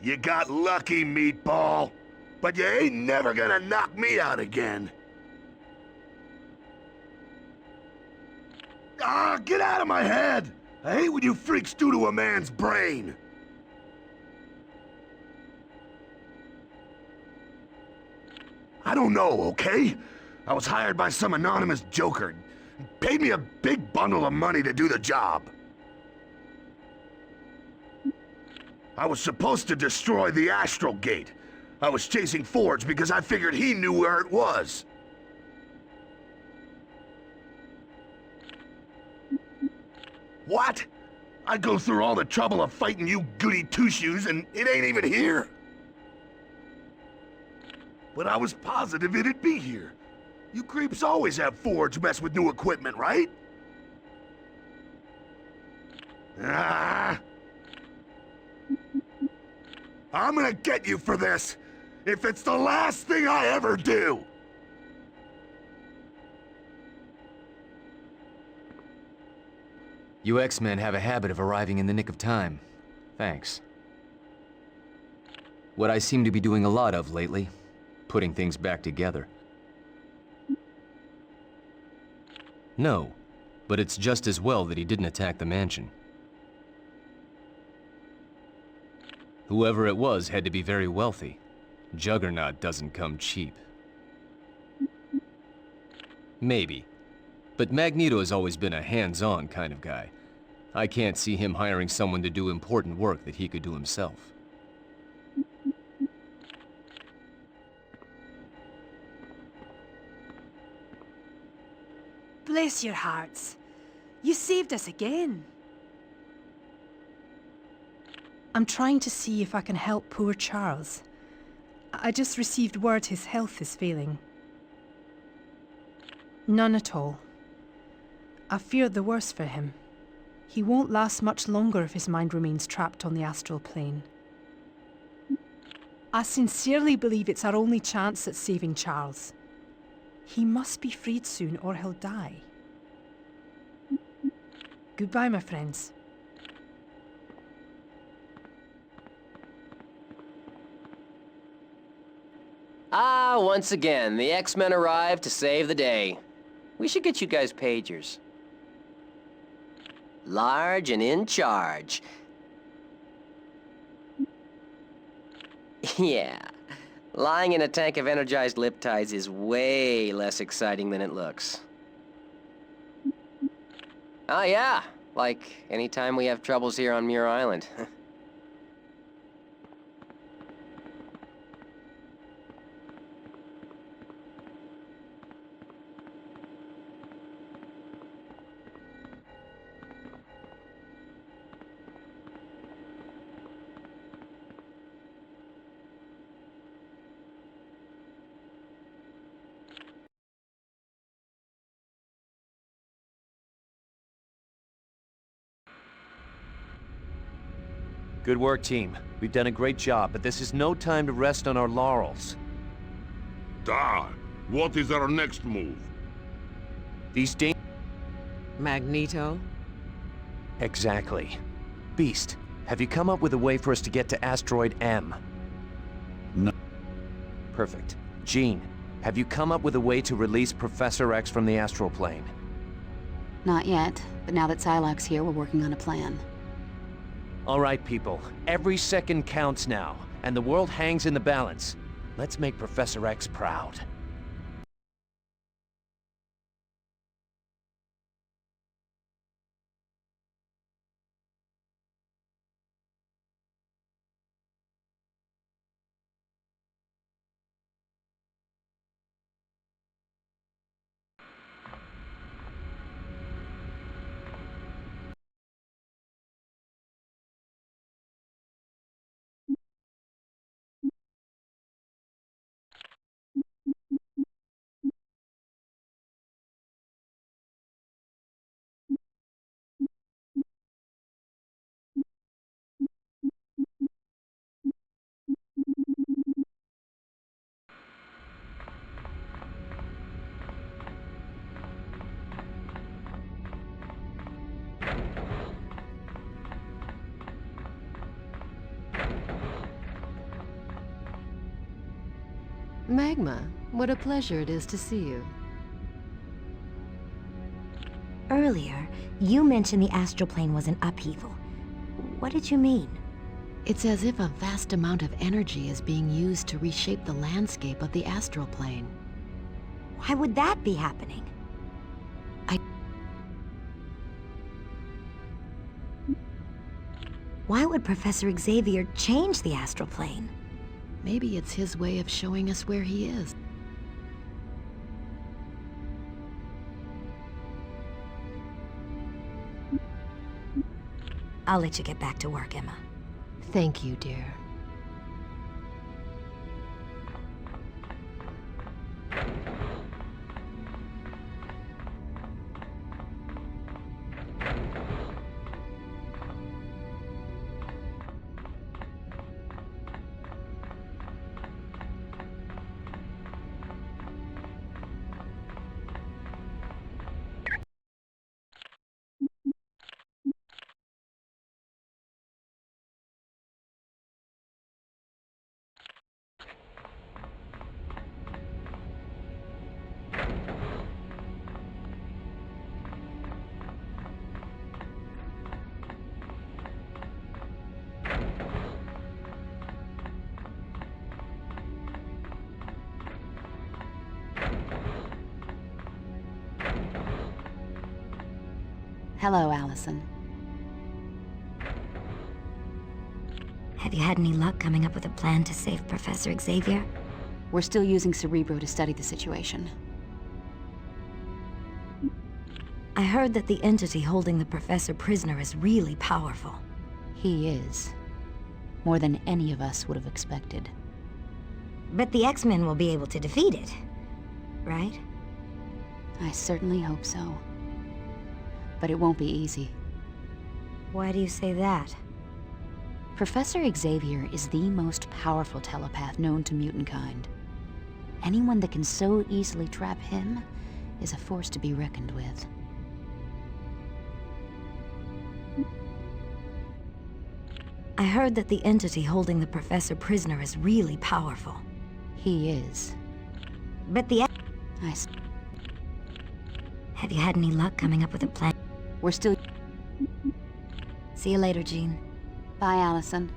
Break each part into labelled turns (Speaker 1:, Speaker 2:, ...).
Speaker 1: You got lucky, meatball. But you ain't never gonna knock me out again. Ah, get out of my head! I hate when you freaks do to a man's brain. I don't know, okay? I was hired by some anonymous joker. Paid me a big bundle of money to do the job. I was supposed to destroy the Astral Gate. I was chasing Forge because I figured he knew where it was. What? I go through all the trouble of fighting you goody two-shoes and it ain't even here? But I was positive it'd be here. You creeps always have Forge mess with new equipment, right? Ah! I'm gonna get you for this, if it's the last thing I ever do!
Speaker 2: You X-Men have a habit of arriving in the nick of time. Thanks. What I seem to be doing a lot of lately, putting things back together. No, but it's just as well that he didn't attack the mansion. Whoever it was had to be very wealthy. Juggernaut doesn't come cheap. Maybe. But Magneto has always been a hands-on kind of guy. I can't see him hiring someone to do important work that he could do himself.
Speaker 3: Bless your hearts. You saved us again. I'm trying to see if I can help poor Charles. I just received word his health is failing. None at all. I fear the worst for him. He won't last much longer if his mind remains trapped on the astral plane. I sincerely believe it's our only chance at saving Charles. He must be freed soon or he'll die. Goodbye, my friends.
Speaker 4: Ah, once again, the X-Men arrived to save the day. We should get you guys pagers. Large and in charge. Yeah, lying in a tank of energized liptides is way less exciting than it looks. Oh yeah, like anytime we have troubles here on Muir Island.
Speaker 5: Good work, team. We've done a great job, but this is no time to rest on our laurels.
Speaker 6: Da! What is our next move?
Speaker 5: These
Speaker 7: Magneto?
Speaker 5: Exactly. Beast, have you come up with a way for us to get to Asteroid M?
Speaker 6: No.
Speaker 5: Perfect. Jean, have you come up with a way to release Professor X from the astral plane?
Speaker 8: Not yet, but now that Psylocke's here, we're working on a plan.
Speaker 5: All right, people. Every second counts now, and the world hangs in the balance. Let's make Professor X proud.
Speaker 7: Magma, what a pleasure it is to see you.
Speaker 9: Earlier, you mentioned the astral plane was an upheaval. What did you mean?
Speaker 7: It's as if a vast amount of energy is being used to reshape the landscape of the astral plane.
Speaker 9: Why would that be happening? Why would Professor Xavier change the astral plane?
Speaker 7: Maybe it's his way of showing us where he is.
Speaker 9: I'll let you get back to work, Emma.
Speaker 7: Thank you, dear.
Speaker 8: Hello, Allison.
Speaker 9: Have you had any luck coming up with a plan to save Professor Xavier?
Speaker 8: We're still using Cerebro to study the situation.
Speaker 9: I heard that the entity holding the professor prisoner is really powerful.
Speaker 8: He is. More than any of us would have expected.
Speaker 9: But the X-Men will be able to defeat it, right?
Speaker 8: I certainly hope so. But it won't be easy.
Speaker 9: Why do you say that?
Speaker 8: Professor Xavier is the most powerful telepath known to mutant kind. Anyone that can so easily trap him is a force to be reckoned with.
Speaker 9: I heard that the entity holding the professor prisoner is really powerful.
Speaker 8: He is.
Speaker 9: But the...
Speaker 8: I s-
Speaker 9: Have you had any luck coming up with a plan?
Speaker 8: We're still...
Speaker 9: See you later, Jean.
Speaker 8: Bye, Allison.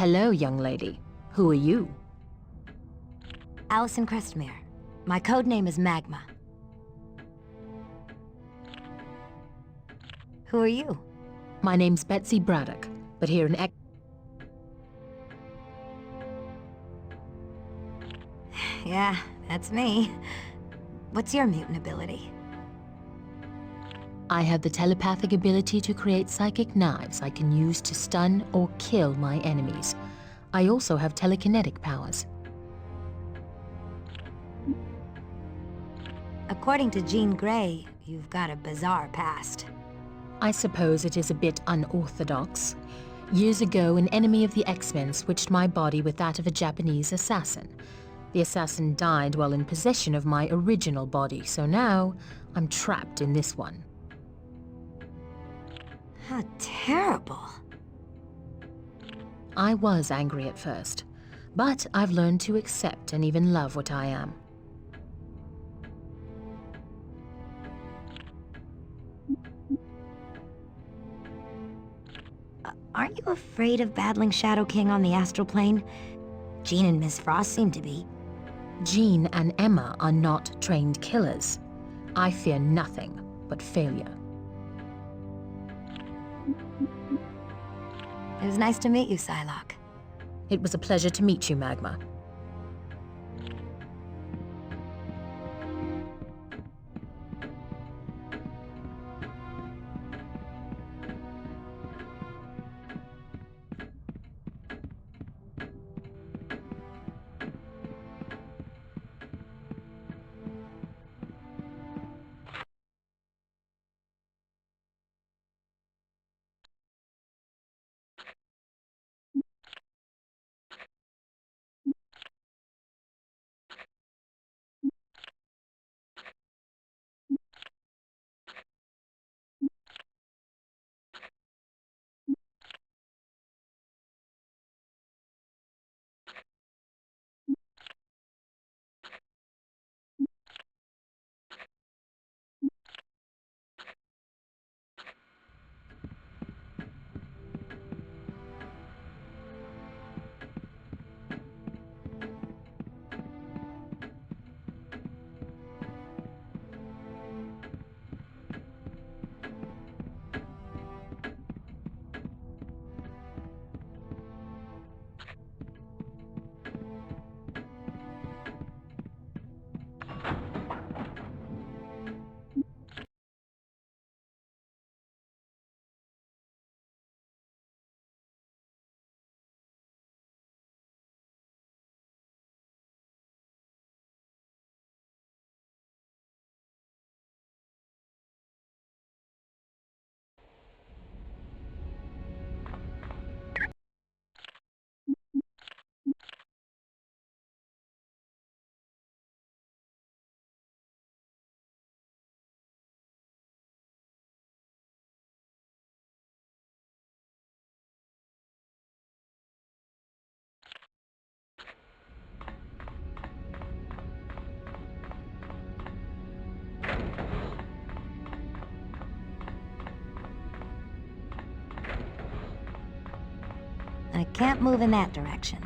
Speaker 10: Hello, young lady. Who are you?
Speaker 9: Allison Crestmere. My code name is Magma. Who are you?
Speaker 10: My name's Betsy Braddock, but here in
Speaker 9: Yeah, that's me. What's your mutant ability?
Speaker 10: I have the telepathic ability to create psychic knives I can use to stun or kill my enemies. I also have telekinetic powers.
Speaker 9: According to Jean Grey, you've got a bizarre past.
Speaker 10: I suppose it is a bit unorthodox. Years ago, an enemy of the X-Men switched my body with that of a Japanese assassin. The assassin died while in possession of my original body, so now I'm trapped in this one.
Speaker 9: How terrible.
Speaker 10: I was angry at first, but I've learned to accept and even love what I am.
Speaker 9: Aren't you afraid of battling Shadow King on the astral plane? Jean and Miss Frost seem to be.
Speaker 10: Jean and Emma are not trained killers. I fear nothing but failure.
Speaker 9: It was nice to meet you, Psylocke.
Speaker 10: It was a pleasure to meet you, Magma.
Speaker 9: I can't move in that direction.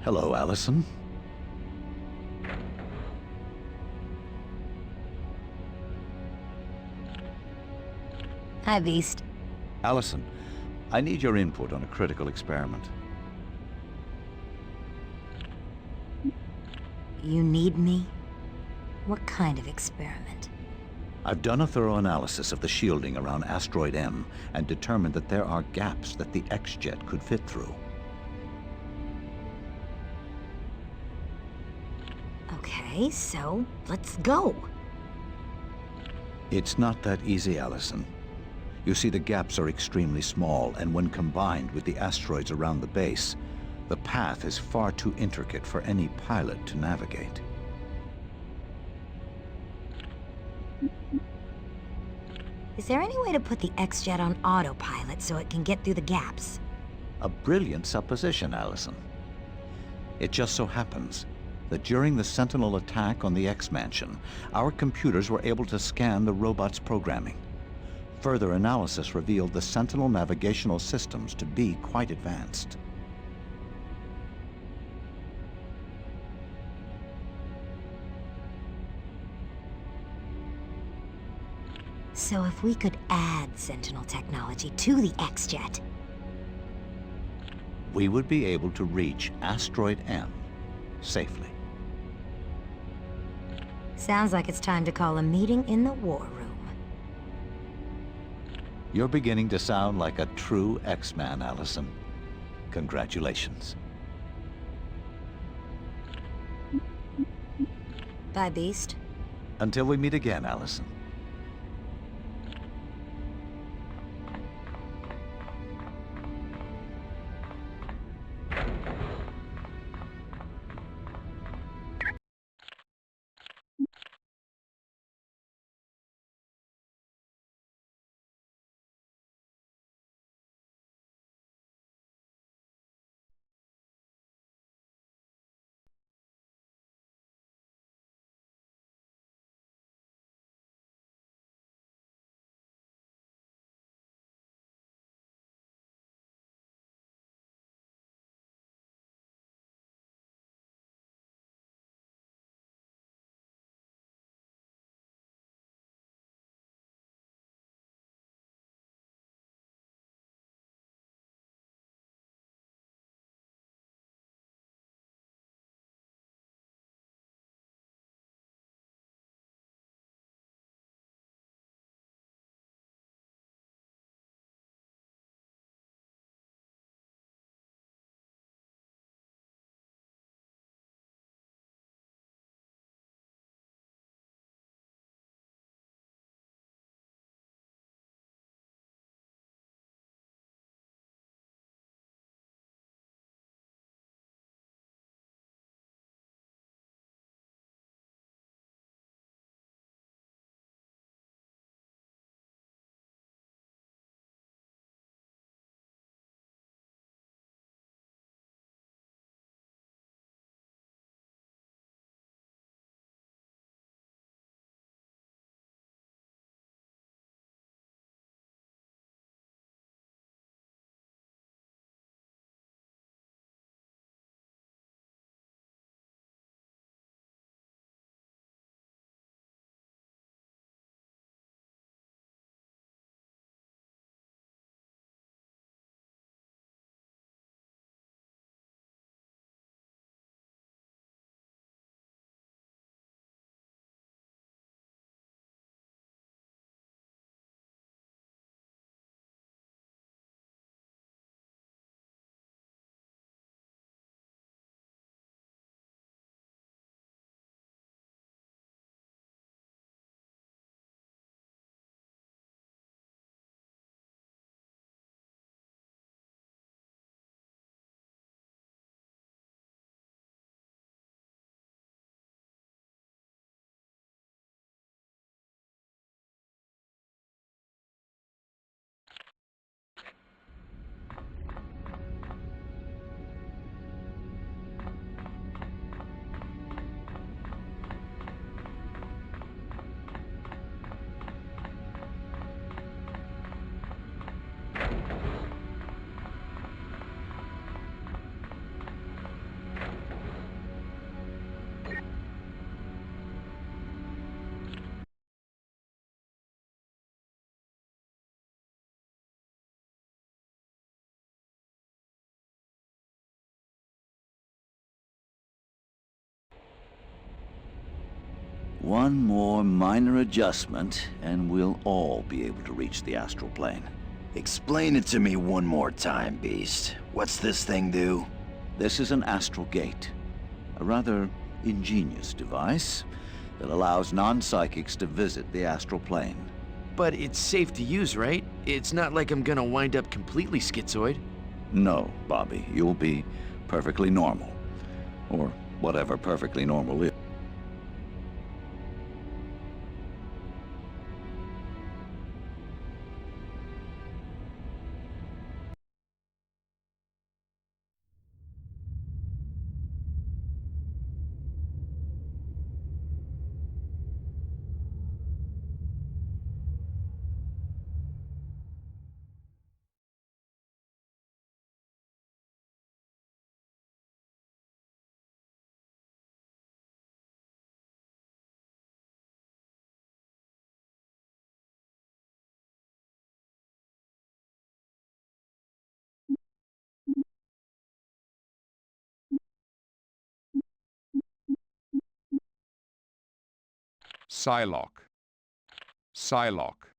Speaker 11: Hello, Allison.
Speaker 9: Hi, Beast.
Speaker 11: Allison, I need your input on a critical experiment.
Speaker 9: You need me? What kind of experiment?
Speaker 11: I've done a thorough analysis of the shielding around Asteroid M and determined that there are gaps that the X-Jet could fit through.
Speaker 9: Okay, so let's go.
Speaker 11: It's not that easy, Allison. You see, the gaps are extremely small, and when combined with the asteroids around the base, the path is far too intricate for any pilot to navigate.
Speaker 9: Is there any way to put the X-Jet on autopilot so it can get through the gaps?
Speaker 11: A brilliant supposition, Allison. It just so happens that during the Sentinel attack on the X-Mansion, our computers were able to scan the robot's programming. Further analysis revealed the Sentinel navigational systems to be quite advanced.
Speaker 9: So if we could add Sentinel technology to the X-Jet,
Speaker 11: we would be able to reach Asteroid M safely.
Speaker 9: sounds like it's time to call a meeting in the war room.
Speaker 11: You're beginning to sound like a true X-Man, Allison. Congratulations.
Speaker 9: Bye, Beast.
Speaker 11: Until we meet again, Allison.
Speaker 12: One more minor adjustment, and we'll all be able to reach the astral plane.
Speaker 13: Explain it to me one more time, Beast. What's this thing do?
Speaker 12: This is an astral gate. A rather ingenious device that allows non-psychics to visit the astral plane.
Speaker 5: But it's safe to use, right? It's not like I'm gonna wind up completely schizoid.
Speaker 12: No, Bobby, you'll be perfectly normal. Or whatever perfectly normal is.
Speaker 14: Psylocke. Psylocke.